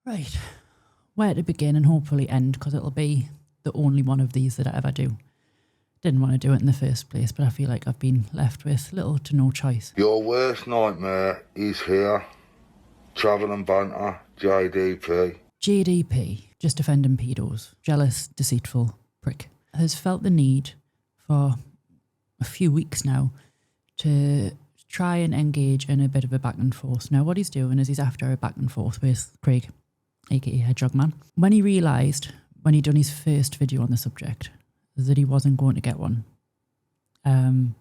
Right, where to begin and hopefully end, because it'll be the only one of these that I ever do. Didn't want to do it in the first place, but I feel like I've been left with little to no choice. Your worst nightmare is here. Travelling Banter Jdp. JDP, just offending pedos, jealous, deceitful prick, has felt the need for a few weeks now to try and engage in a bit of a back and forth. Now what he's doing is he's after a back and forth with Craig, aka Hedgehog Man. When he realised, when he'd done his first video on the subject, that he wasn't going to get one. And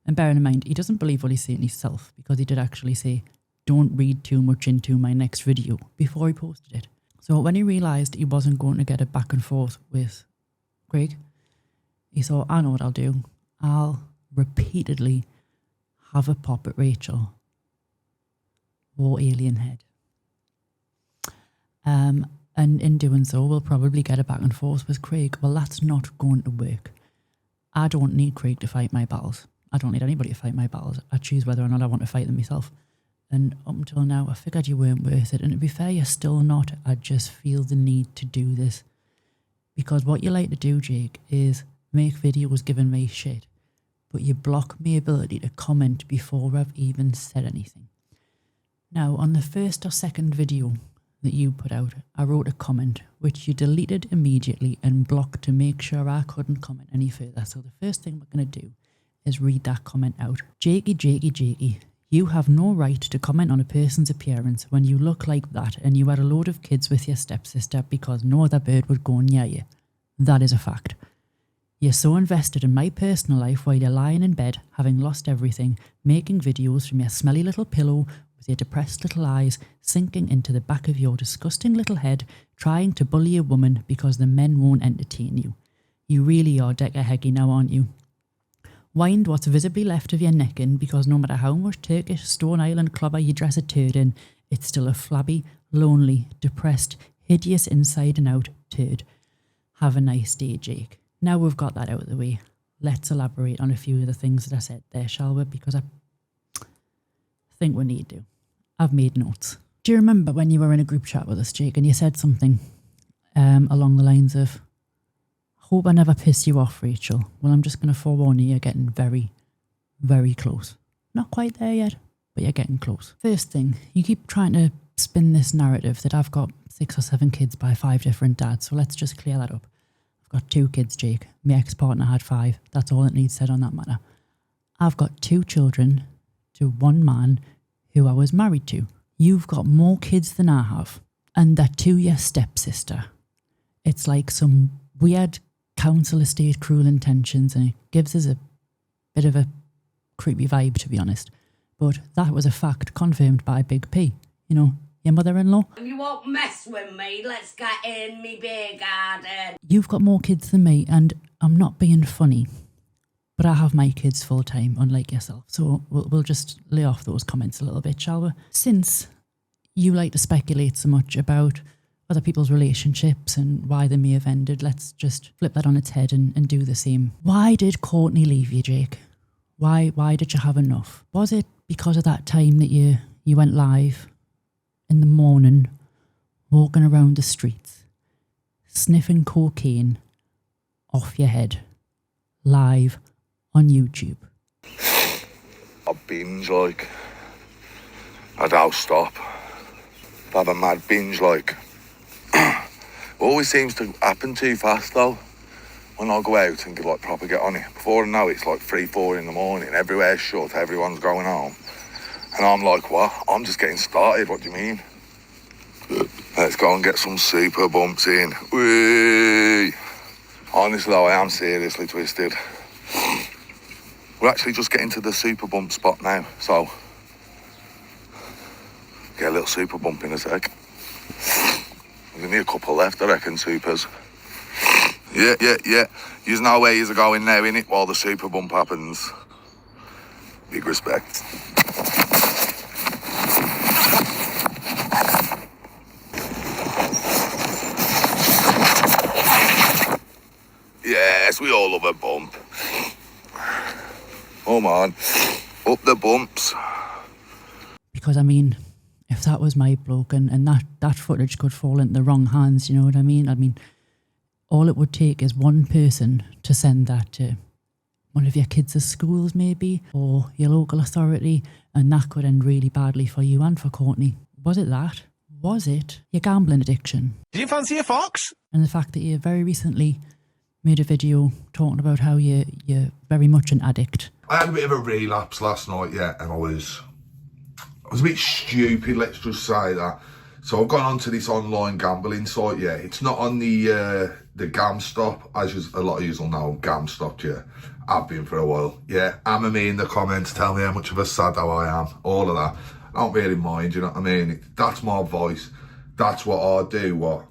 bearing in mind, he doesn't believe what he's saying himself, because he did actually say, don't read too much into my next video, before he posted it. So when he realised he wasn't going to get a back and forth with Craig, he thought, I know what I'll do. I'll repeatedly have a pop at Rachel or Alien Head. And in doing so, we'll probably get a back and forth with Craig. Well, that's not going to work. I don't need Craig to fight my battles. I don't need anybody to fight my battles. I choose whether or not I want to fight them myself. And up until now, I figured you weren't worth it. And to be fair, you're still not. I just feel the need to do this. Because what you like to do, Jake, is make videos giving me shit. But you block my ability to comment before I've even said anything. Now, on the first or second video that you put out, I wrote a comment which you deleted immediately and blocked to make sure I couldn't comment any further. So the first thing we're going to do is read that comment out. Jakey, you have no right to comment on a person's appearance when you look like that and you had a load of kids with your stepsister because no other bird would go near you. That is a fact. You're so invested in my personal life while you're lying in bed, having lost everything, making videos from your smelly little pillow with your depressed little eyes sinking into the back of your disgusting little head, trying to bully a woman because the men won't entertain you. You really are decker-heggy now, aren't you? Wind what's visibly left of your neck in, because no matter how much Turkish Stone Island clobber you dress a turd in, it's still a flabby, lonely, depressed, hideous inside and out turd. Have a nice day, Jake. Now we've got that out of the way, let's elaborate on a few of the things that I said there, shall we? Because I think we need to. I've made notes. Do you remember when you were in a group chat with us, Jake, and you said something along the lines of, hope I never piss you off, Rachel? Well, I'm just going to forewarn you, you're getting very, very close. Not quite there yet, but you're getting close. First thing, you keep trying to spin this narrative that I've got 6 or 7 kids by 5 different dads, so let's just clear that up. I've got 2 kids, Jake. My ex-partner had 5. That's all that needs said on that matter. I've got 2 children to 1 man who I was married to. You've got more kids than I have, and they're to your stepsister. It's like some weird council estate cruel intentions, and it gives us a bit of a creepy vibe, to be honest. But that was a fact confirmed by Big P, you know, your mother-in-law. If you won't mess with me, let's get in me beer garden. You've got more kids than me, and I'm not being funny, but I have my kids full-time, unlike yourself. So we'll just lay off those comments a little bit, shall we? Since you like to speculate so much about other people's relationships and why they may have ended, let's just flip that on its head and do the same. Why did Courtney leave you, Jake? Why did you have enough? Was it because of that time that you went live in the morning, walking around the streets, sniffing cocaine off your head, live on YouTube? I binge like. I don't stop. I have a mad binge like. Always seems to happen too fast though. When I go out and like proper get on it. Before I know it's like 3-4 in the morning, everywhere's shut, everyone's going home. And I'm like, what? I'm just getting started, what do you mean? Let's go and get some super bumps in. Whee! Honestly though, I am seriously twisted. We're actually just getting to the super bump spot now, so get a little super bump in a sec. There's only a couple left, I reckon, supers. Yeah. You know where you're going now, innit, while the super bump happens. Big respect. Yes, we all love a bump. Come on, up the bumps. Because, I mean, if that was my bloke and that footage could fall into the wrong hands, you know what I mean? I mean, all it would take is one person to send that to one of your kids' schools maybe, or your local authority, and that could end really badly for you and for Courtney. Was it that? Was it your gambling addiction? Did you fancy a fox? And the fact that you very recently made a video talking about how you're very much an addict. I had a bit of a relapse last night, yeah, and I was a bit stupid, let's just say that. So I've gone onto this online gambling site, yeah. It's not on the GamStop, as a lot of you will know, GamStop, yeah. I've been for a while, yeah. Hammer me in the comments, tell me how much of a sado I am, all of that. I don't really mind, you know what I mean? That's my voice. That's what I do, what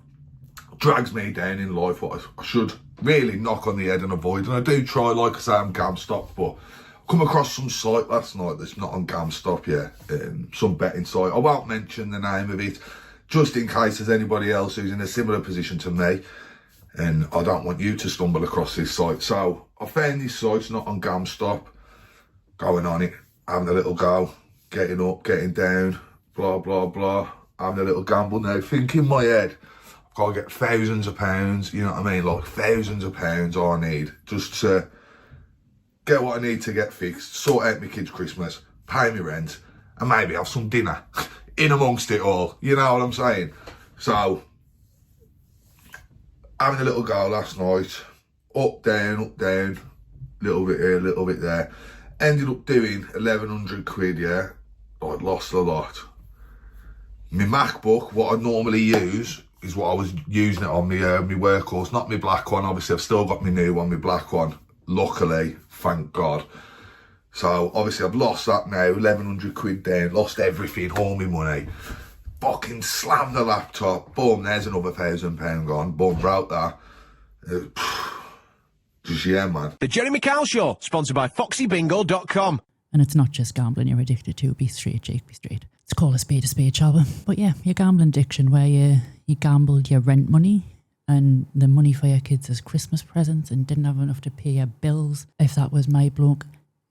drags me down in life, what I should really knock on the head and avoid. And I do try, like I say, I'm GamStop, but I come across some site last night that's not on GamStop, yeah. Some betting site. I won't mention the name of it, just in case there's anybody else who's in a similar position to me. And I don't want you to stumble across this site. So I found this site, it's not on GamStop, going on it, having a little go, getting up, getting down, blah, blah, blah, having a little gamble now, thinking in my head, I've got to get thousands of pounds, you know what I mean, like thousands of pounds I need, just to get what I need to get fixed, sort out my kids' Christmas, pay me rent, and maybe have some dinner in amongst it all, you know what I'm saying? So, having a little go last night, up, down, little bit here, little bit there. Ended up doing 1,100 quid, yeah. I lost a lot. My MacBook, what I normally use, is what I was using it on my workhorse, not my black one. Obviously, I've still got my new one, my black one. Luckily, thank God. So, obviously, I've lost that now, 1,100 quid down, lost everything, all my money. Fucking slammed the laptop, boom, there's another £1,000 gone, boom, broke that. Just, yeah, man. The Jeremy Kyle Show, sponsored by FoxyBingo.com. And it's not just gambling you're addicted to. Be straight, Jake, be straight. It's called a spade, shall we? But yeah, your gambling addiction where you gambled your rent money and the money for your kids as Christmas presents and didn't have enough to pay your bills. If that was my bloke,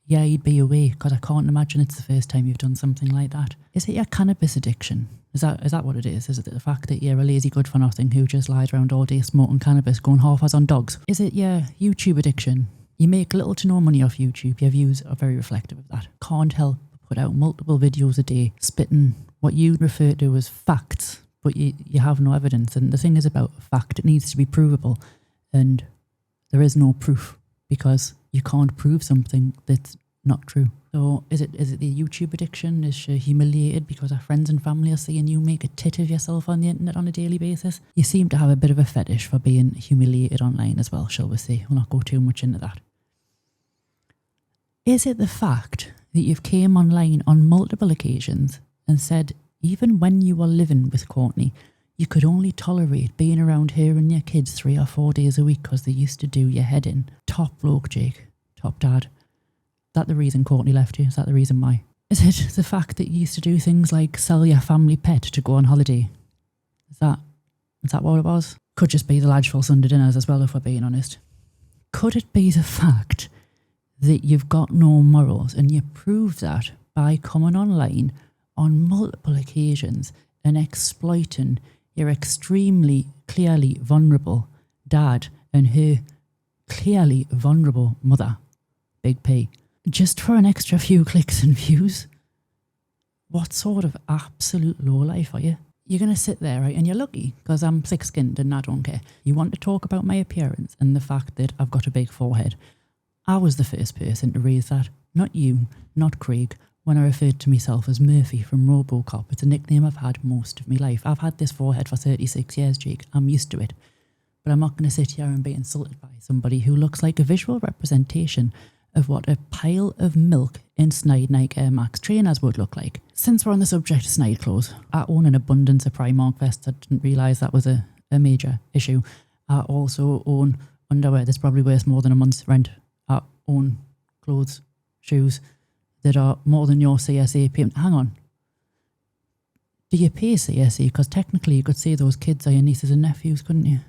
yeah, he'd be away, because I can't imagine it's the first time you've done something like that. Is it your cannabis addiction? Is that what it is? Is it the fact that you're a lazy good-for-nothing who just lies around all day smoking cannabis, going half-as on dogs? Is it your YouTube addiction? You make little to no money off YouTube. Your views are very reflective of that. Can't help but put out multiple videos a day, spitting what you refer to as facts, but you have no evidence. And the thing is about a fact, it needs to be provable. And there is no proof, because you can't prove something that's not true. So is it the YouTube addiction? Is she humiliated because her friends and family are seeing you make a tit of yourself on the internet on a daily basis? You seem to have a bit of a fetish for being humiliated online as well, shall we say. We'll not go too much into that. Is it the fact that you've came online on multiple occasions and said, even when you were living with Courtney, you could only tolerate being around her and your kids 3 or 4 days a week because they used to do your head in? Top bloke, Jake. Top dad. Is that the reason Courtney left you? Is that the reason why? Is it the fact that you used to do things like sell your family pet to go on holiday? Is that what it was? Could just be the Lodgeville Sunday dinners as well, if we're being honest. Could it be the fact that you've got no morals, and you prove that by coming online on multiple occasions and exploiting your extremely clearly vulnerable dad and her clearly vulnerable mother, Big P, just for an extra few clicks and views? What sort of absolute lowlife are you? You're going to sit there, right, and you're lucky, because I'm thick-skinned and I don't care. You want to talk about my appearance and the fact that I've got a big forehead. I was the first person to raise that, not you, not Craig, when I referred to myself as Murphy from RoboCop. It's a nickname I've had most of my life. I've had this forehead for 36 years, Jake. I'm used to it. But I'm not going to sit here and be insulted by somebody who looks like a visual representation of what a pile of milk in snide Nike Air Max trainers would look like. Since we're on the subject of snide clothes, I own an abundance of Primark vests. I didn't realise that was a major issue. I also own underwear that's probably worth more than a month's rent. I own clothes, shoes that are more than your CSA payment. Hang on. Do you pay CSA? Because technically you could say those kids are your nieces and nephews, couldn't you?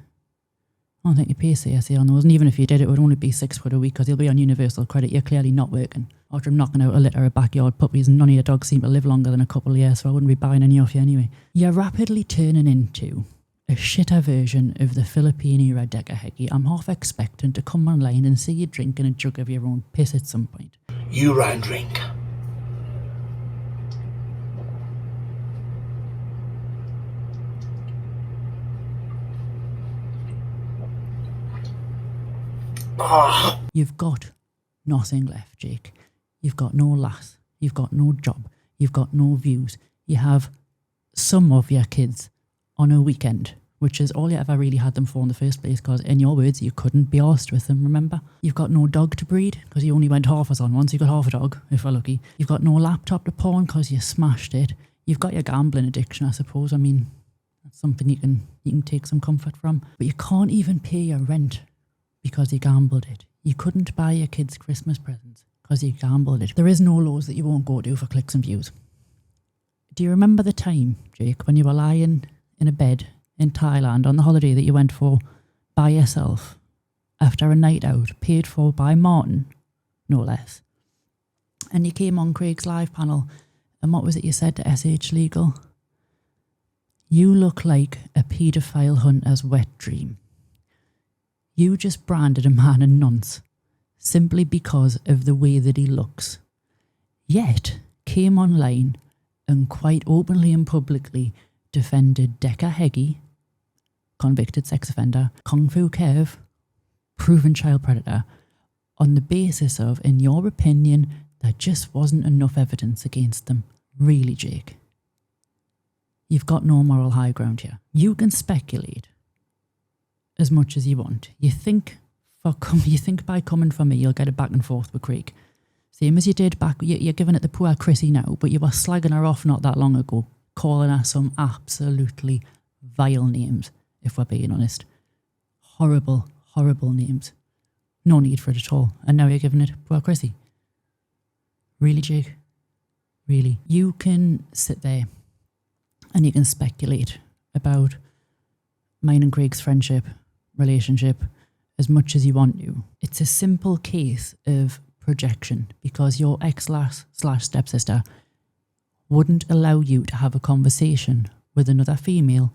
I don't think you pay CSA on those, and even if you did, it would only be £6 a week because you'll be on universal credit. You're clearly not working. after knocking out a litter of backyard puppies, and none of your dogs seem to live longer than a couple of years, so I wouldn't be buying any off you anyway. You're rapidly turning into a shitter version of the Filipino red decker Heggy. I'm half expecting to come online and see you drinking a jug of your own piss at some point. You run drink. You've got nothing left, Jake. You've got no lass. You've got no job. You've got no views. You have some of your kids on a weekend, which is all you ever really had them for in the first place, because in your words, you couldn't be arsed with them, remember? You've got no dog to breed, because you only went half as on once. You got half a dog, if we're lucky. You've got no laptop to pawn, because you smashed it. You've got your gambling addiction, I suppose. I mean, that's something you can take some comfort from. But you can't even pay your rent because you gambled it. You couldn't buy your kids Christmas presents because you gambled it. There is no laws that you won't go to for clicks and views. Do you remember the time, Jake, when you were lying in a bed in Thailand on the holiday that you went for by yourself after a night out paid for by Martin, no less, and you came on Craig's live panel, and what was it you said to SH Legal? You look like a paedophile hunter's wet dream. You just branded a man a nonce simply because of the way that he looks, yet came online and quite openly and publicly defended Decker Heggy, convicted sex offender, Kung Fu Kev, proven child predator, on the basis of, in your opinion, there just wasn't enough evidence against them. Really, Jake? You've got no moral high ground here. You can speculate as much as you want. You think by coming for me, you'll get it back and forth with Craig. Same as you did back, you're giving it the poor Chrissy now, but you were slagging her off not that long ago, calling her some absolutely vile names, if we're being honest. Horrible, horrible names. No need for it at all. And now you're giving it poor Chrissy. Really, Jake? Really? You can sit there and you can speculate about mine and Craig's friendship, relationship, as much as you want to. It's a simple case of projection, because your ex-stepsister wouldn't allow you to have a conversation with another female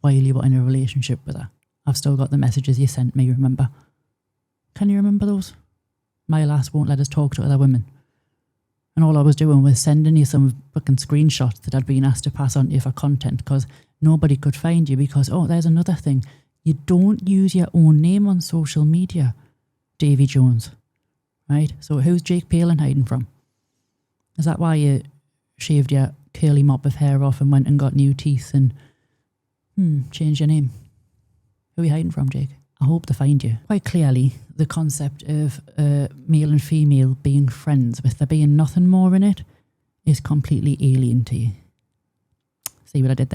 while you were in a relationship with her. I've still got the messages you sent me, remember? Can you remember those? My lass won't let us talk to other women. And all I was doing was sending you some fucking screenshots that I'd been asked to pass on to you for content, because nobody could find you, because, oh, there's another thing. You don't use your own name on social media, Davy Jones. Right? So who's Jake Palin hiding from? Is that why you shaved your curly mop of hair off and went and got new teeth and changed your name? Who are you hiding from, Jake? I hope to find you. Quite clearly, the concept of male and female being friends with there being nothing more in it is completely alien to you. See what I did there?